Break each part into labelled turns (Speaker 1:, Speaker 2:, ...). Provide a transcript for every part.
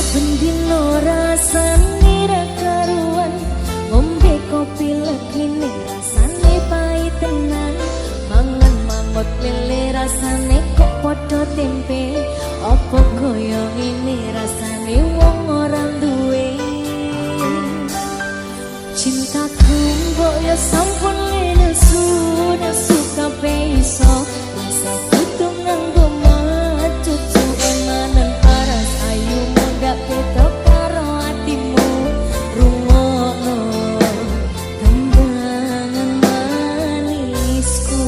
Speaker 1: Bendino rasane ra karuan, ngombe kopi legine rasane pahit tenan. Mangan mangot lele rasane kok padha tempe, apa kaya ngene rasane wong ora duwe. Cintaku mbok ya sampun lenesu, nesu kabeh iso rasa kudu nganggo cucu emanen paras ayu muda ketok karo atimu rungokno tembangan manisku.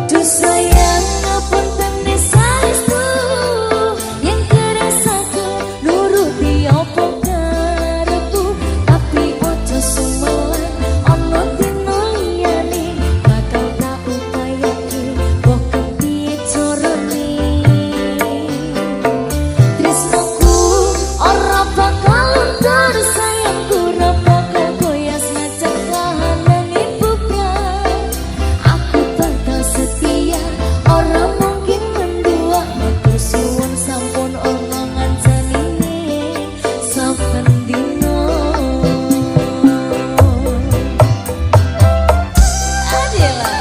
Speaker 1: Duh sayang ngapunten saestu yen kerasaku nuruti apa karepku, tapi ojo sumelan ana dina liyane bakal tak upayake mbok kepiye carane. Tresnoku ora bakal luntur, sayangku ora bakal goyas ngajak kahanane bukan. Aku bakal setia, ora mungkin mendua. Matur suwun sampun ana ngancanine saben dina. Adela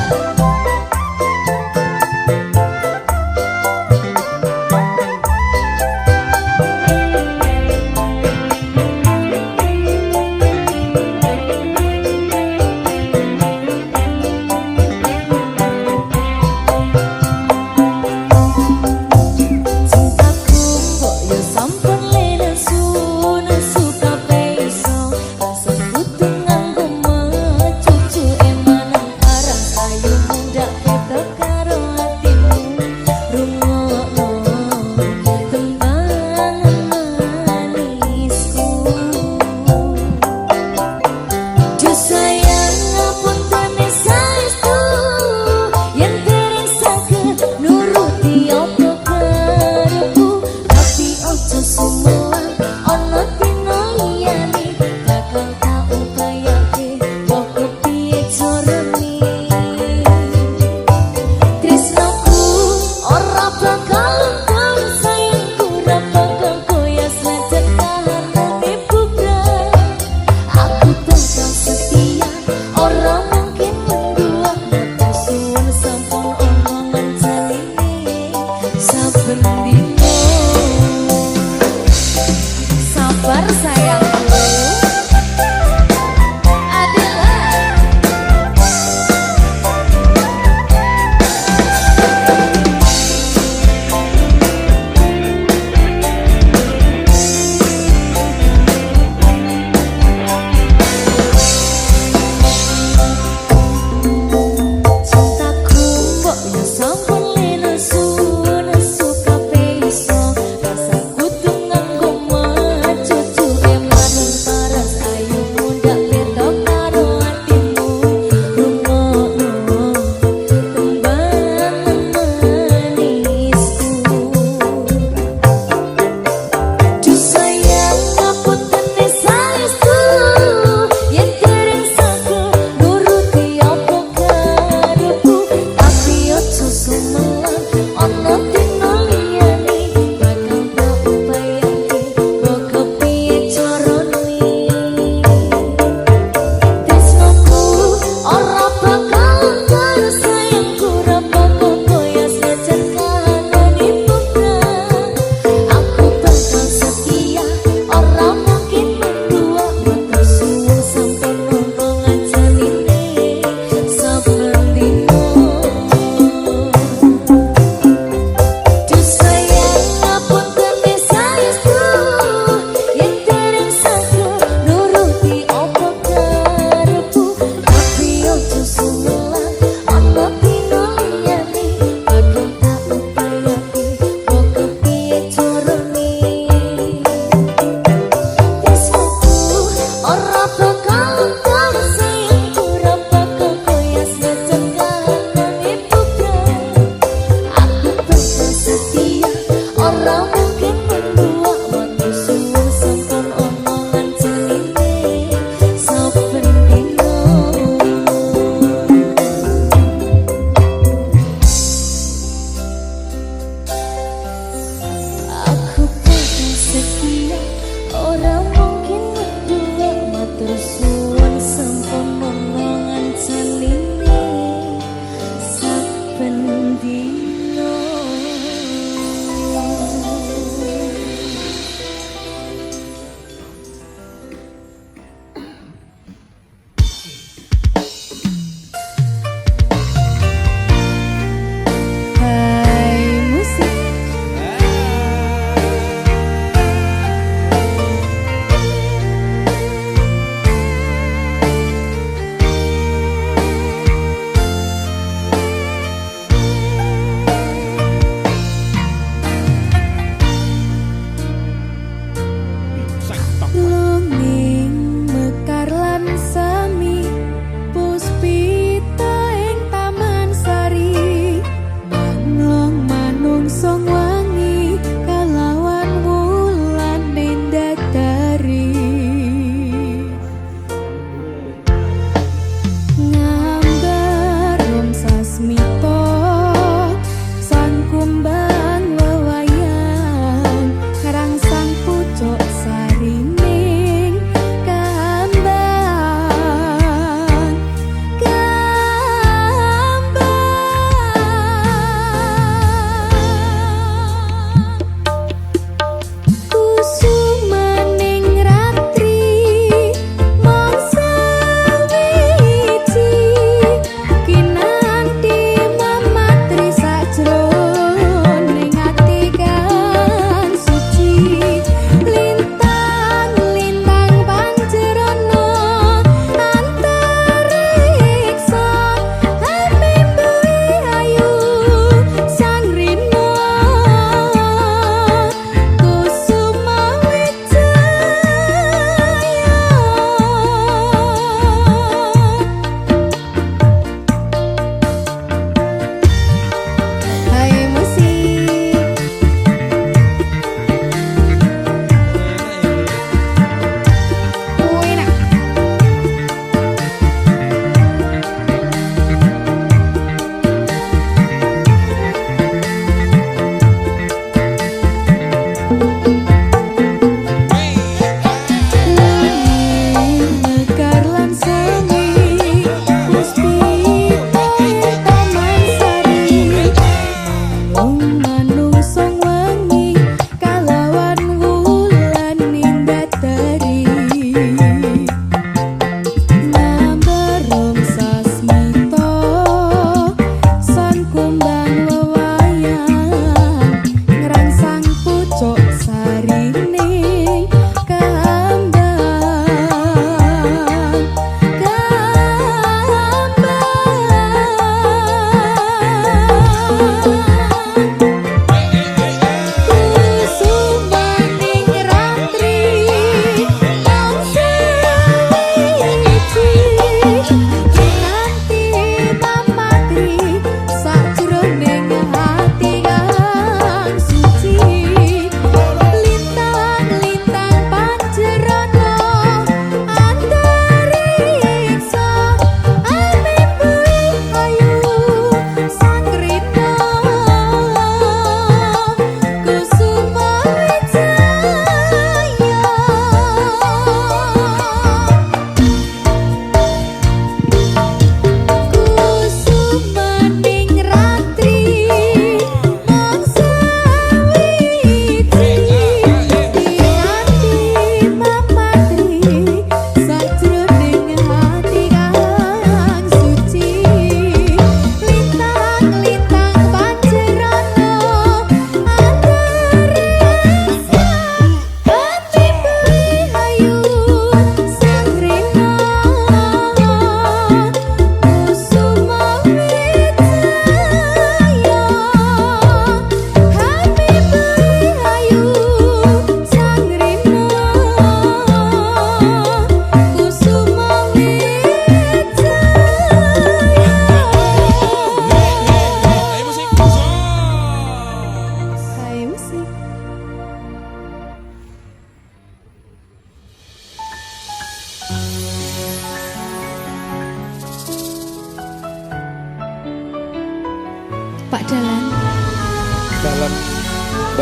Speaker 1: cintaku kok ya sampun lenesu, nesu kabeh iso rasa kudu nganggo cucu emanen paras ayu muda ketok karo atimu rungokno tembangan manisku. Duh sayang ngapunten saestu yen dereng saged nuruti apa karepku, tapi ojo sumelan ana dina liyane bakal tak upayake mbok kepiye carane. Tresnoku ora bakal luntur, sayangku ora bakal goyas ngajak kahanane bukan. Aku bakal setia, ora mungkin mendua. Matur suwun sampun ana ngancanine saben dina. Sabar sayangku. Adela cintaku mbok ya sampun lenesu, nesu kabeh iso rasa kudu nganggo cucu emanen paras ayu muda ketok karo atimu rungokno tembangan manisku. Duh sayang ngapunten saestu yen dereng saged nuruti apa karepku, tapi ojo sumelan ana dina liyane bakal tak upayake mbok kepiye carane. Tresnoku ora bakal luntur, sayangku ora bakal goyas ngajak kahanane bukan. Aku bakal setia, ora mungkin mendua. Matur suwun sampun ana ngancanine saben dina. Duh sayang ngapunten saestu yen dereng saged nuruti apa karepku, tapi ojo sumelan ana dina liyane bakal tak upayake mbok kepiye carane. Tresnoku ora bakal luntur, sayangku ora bakal goyas ngajak kahanane bukan. Aku bakal setia, ora mungkin mendua. Matur suwun sampun ana ngancanine saben dina.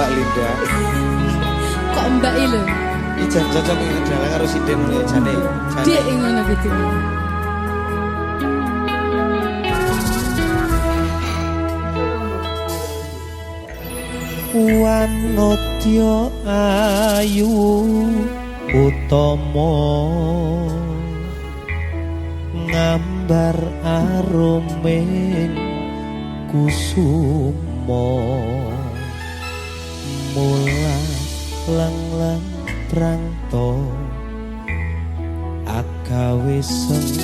Speaker 2: Mbak Linda.
Speaker 3: Kok Mbak lho?
Speaker 2: Ijan cocok iki dalang karo sinden jane.
Speaker 3: Dik ngono gitu.
Speaker 4: Wanodya ayu utama ngambar arumen kusuma mula lang-lang prangto agawe semet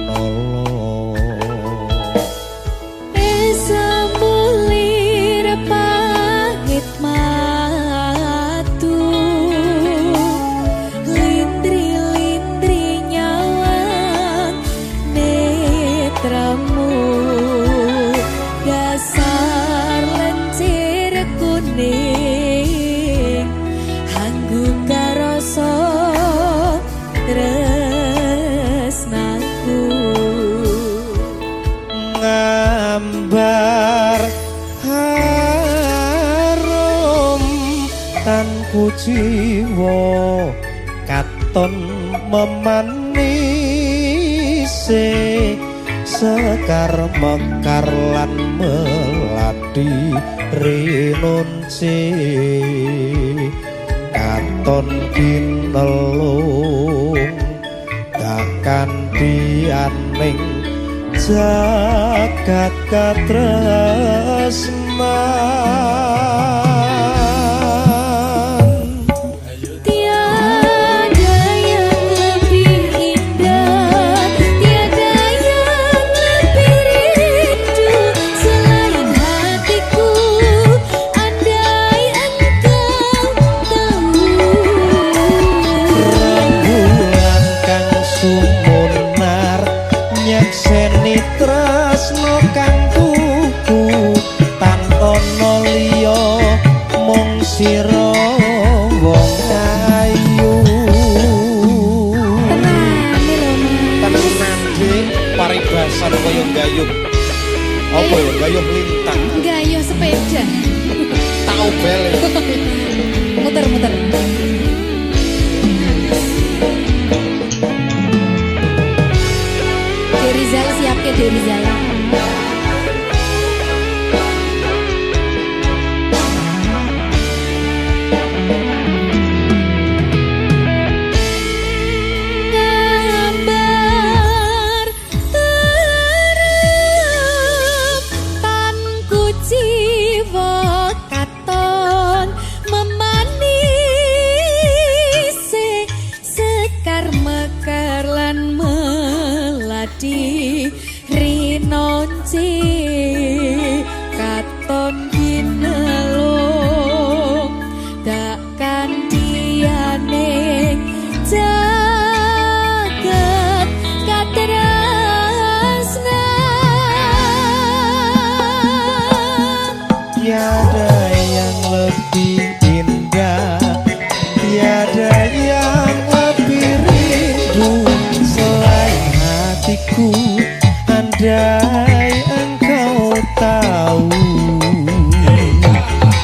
Speaker 4: nolo
Speaker 1: Esa mulir pahit matu Lindri-lindri nyawang netramu Dasar lencir kuning Hanggu karoso tresnaku
Speaker 4: ngambar harum tanku jiwa katon memanise sekar mekar lan melati rinunci katon kinelung dakan dianing jagat katresnan
Speaker 1: Tiada yang lebih indah Tiada yang lebih rindu Selain hatiku Andai engkau tahu
Speaker 4: rembulan kang sumunar nyakseni tresno kang tuku tanpa liya mung sira wong ayu
Speaker 2: Tenang nanti paribasan kaya gayuh. Apa ya gayuh lintang.
Speaker 3: Gayuh sepeda.
Speaker 2: Tau bel.
Speaker 3: Muter-muter. Derizal siap ke Derizal.
Speaker 1: Gambar terep tanku jiwa katon memanisi sekar mekar lan melati rinonci katon ginelung dak kandiane jagat katresnan
Speaker 4: tiada yang lebih indah tiada yang lebih rindu selain hatiku andai engkau tahu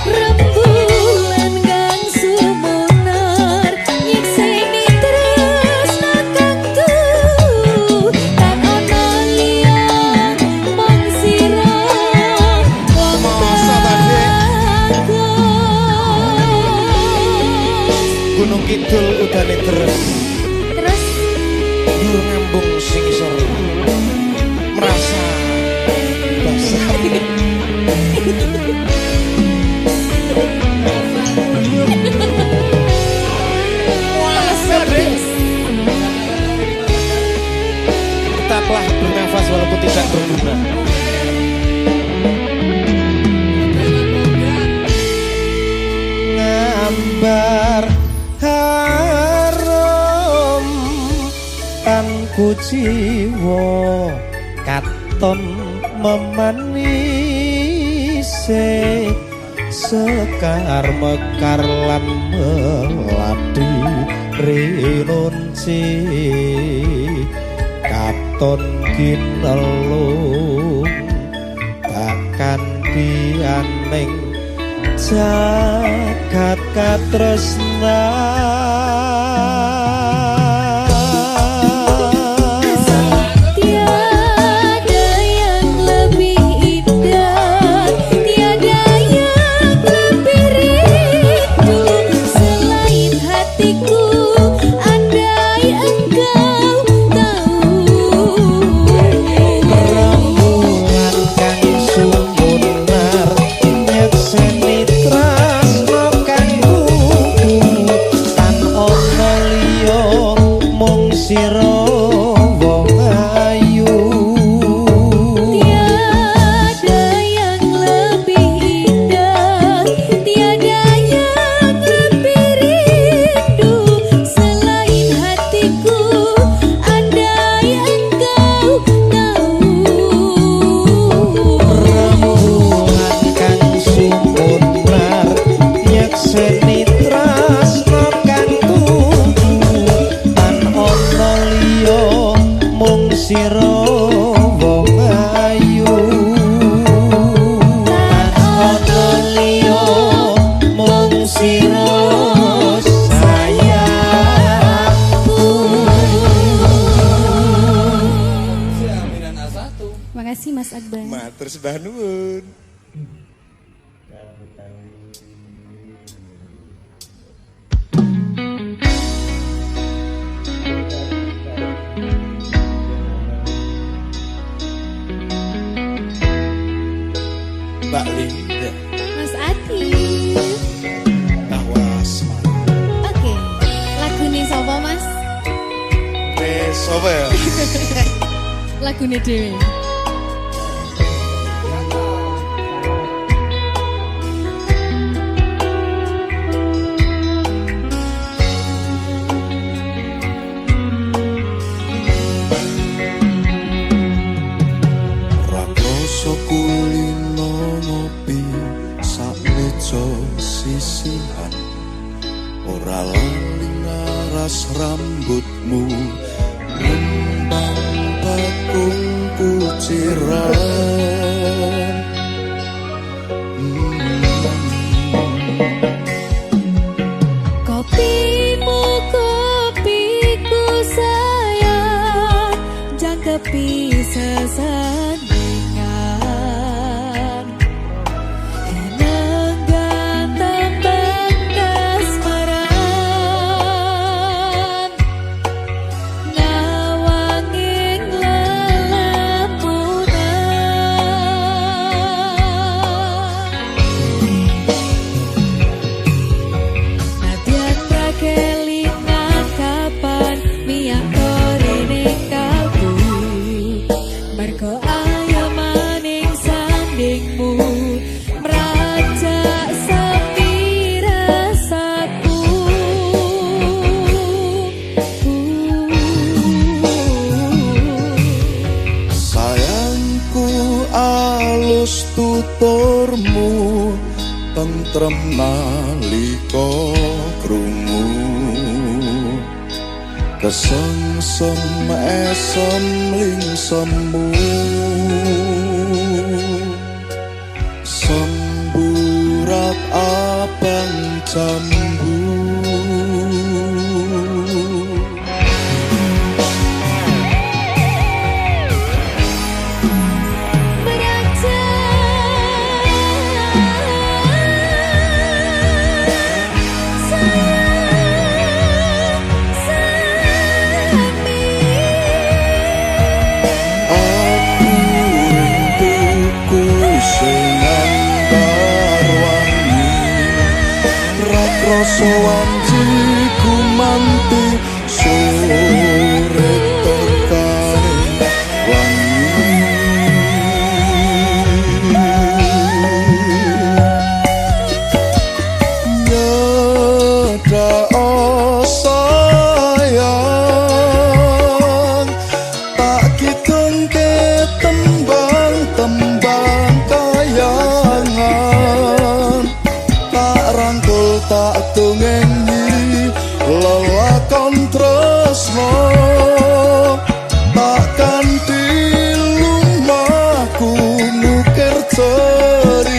Speaker 1: rembulan kang sumunar nyekseni tresna kang tuku tak ana liya mung sira wong
Speaker 2: Masa tadi?
Speaker 1: bagus
Speaker 2: Gunung Kidul udane terus.
Speaker 1: terus
Speaker 2: Dur ngambung sing isor. Merasa basah. Tetaplah bernafas walaupun tidak berguna.
Speaker 4: ngambar harum tanku jiwa katon memanise sekar mekar lan melati rinunci katon kinelung takkan bianing jagat katresnan
Speaker 1: Tiada yang lebih indah, tiada yang lebih rindu selain hatiku. Andai engkau tahu,
Speaker 4: rembulan kang sumunar nyekseni tresno kang kudu tan ana liya mung sira wong ayu.
Speaker 1: tiada yang lebih indah, tiada yang lebih rindu selain hatiku. Andai engkau tahu,
Speaker 4: Rembulan kang sumunar nyekseni tresno kang kudu tan ana liya mung sira wong ayu. Tan ana liya mung sira sayangku.
Speaker 3: Makasih Mas Akbar.
Speaker 2: Matur sembah nuwun. Mbak Linda
Speaker 3: Mas Adi.
Speaker 2: awas
Speaker 3: Oke. Lagune sapa Mas?
Speaker 2: sapa ya?
Speaker 3: Lagune dhewe.
Speaker 5: Rakrasa kulino ngopi sak meja sisihan, ora lali ngaras rambutmu ngembang bakung kuciran.
Speaker 1: kopimu kopiku sayang, jangkepi sesandingan. Enenggan tembang kasmaran, ngawanging lelamunan. Nadyan prakelingan kapan miyak korine kalbu, mergo ayo maning sandingmu merajak sepi rasaku.
Speaker 5: Sayangku alus tuturmu tentrem nalika krungu, kesengsem esem lingsemu, semburat abang jambu. Aku rinduku sing andar wangi, rakrasa wanjiku manti sore tekane wangi. Nyedak sayang, tak kitungke tembang-tembang kayangan, tak rangkul tak tungengi lelakon tresno, tak kanthi lumahku ngukir cerita.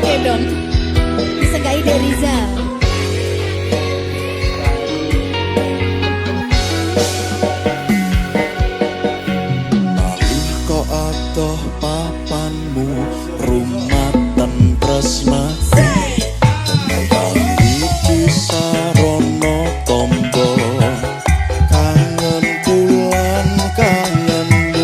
Speaker 3: Oke dong. Disegai dari Rizal.
Speaker 5: Nalika adoh papanmu rumatan tresnati iki sarana tamba kangen kulan kangenmu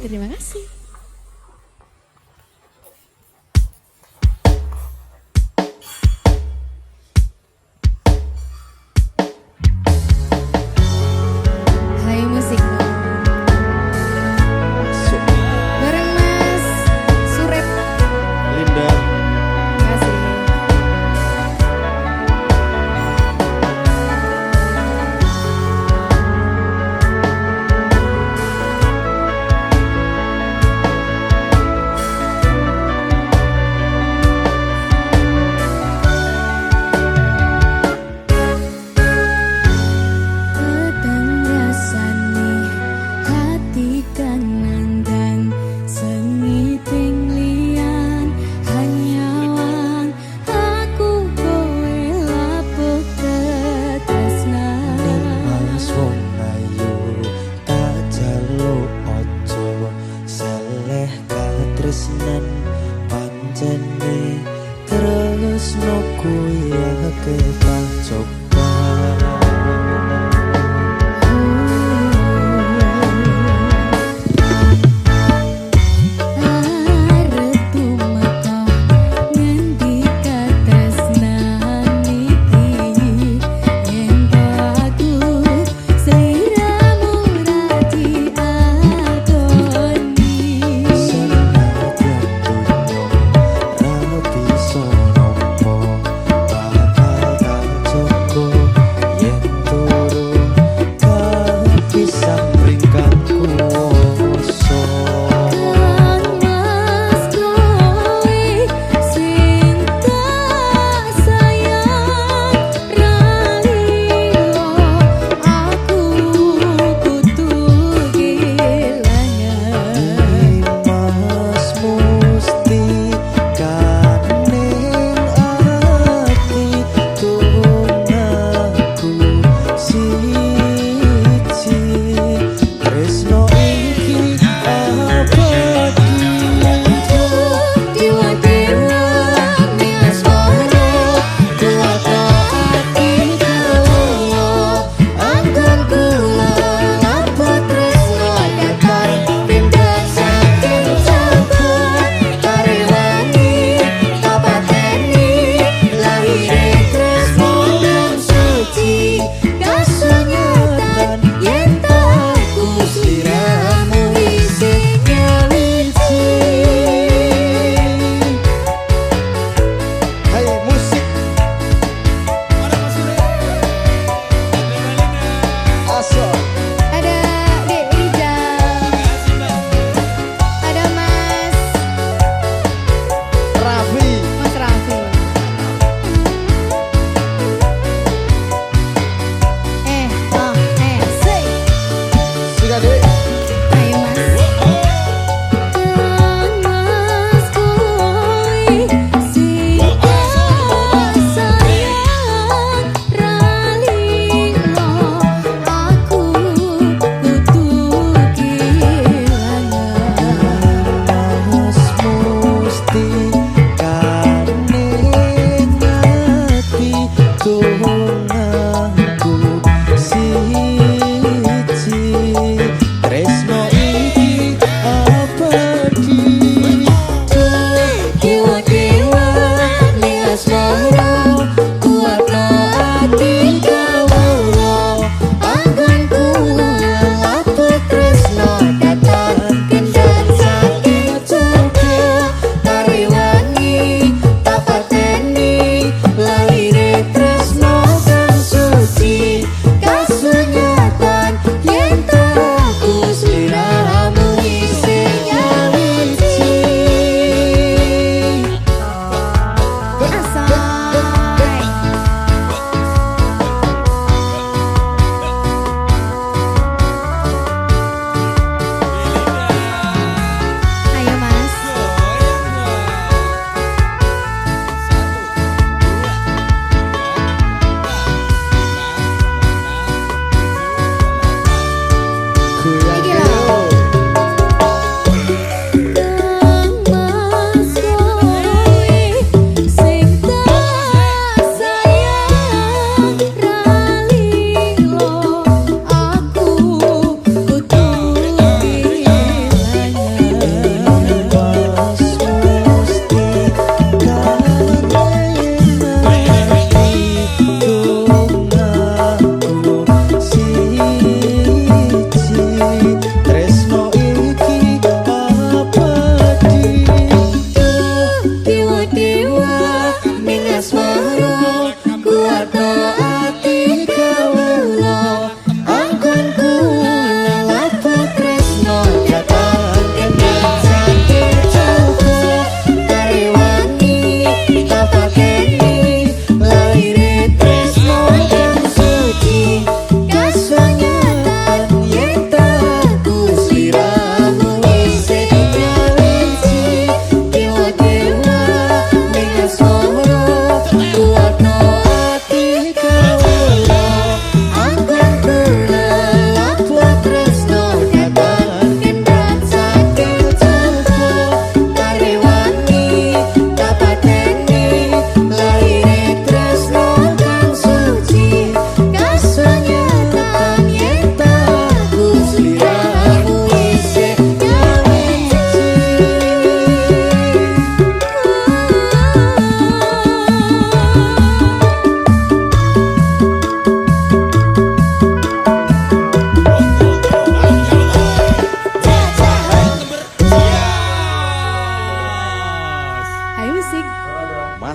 Speaker 3: Terima kasih. Hai musik bareng Mas Surep.
Speaker 4: Linda.
Speaker 3: Terima kasih.
Speaker 4: Tresnan pancene tresno kuya kepak coba
Speaker 1: Aku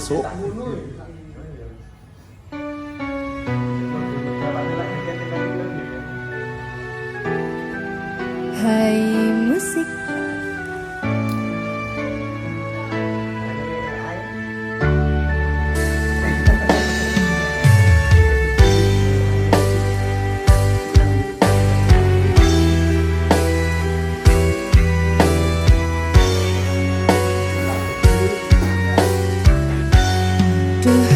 Speaker 5: masuk.
Speaker 3: Hai musik. Duh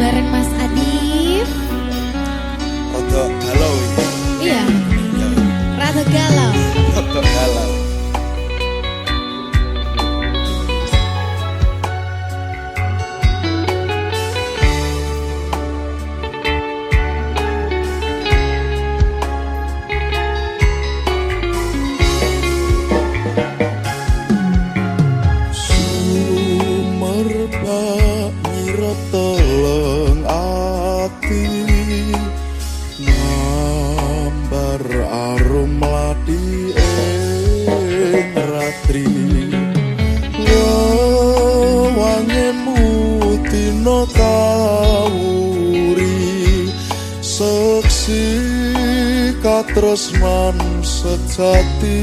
Speaker 3: bareng Mas Adif.
Speaker 2: Rodok galau iki.
Speaker 3: Iya,
Speaker 2: Ya,
Speaker 3: rada galau.
Speaker 2: rodok galau.
Speaker 5: Sumerbak nyirep teleng ati ngambar arum mlati ing ratri wangemu dina kawuri seksi katresnan sejati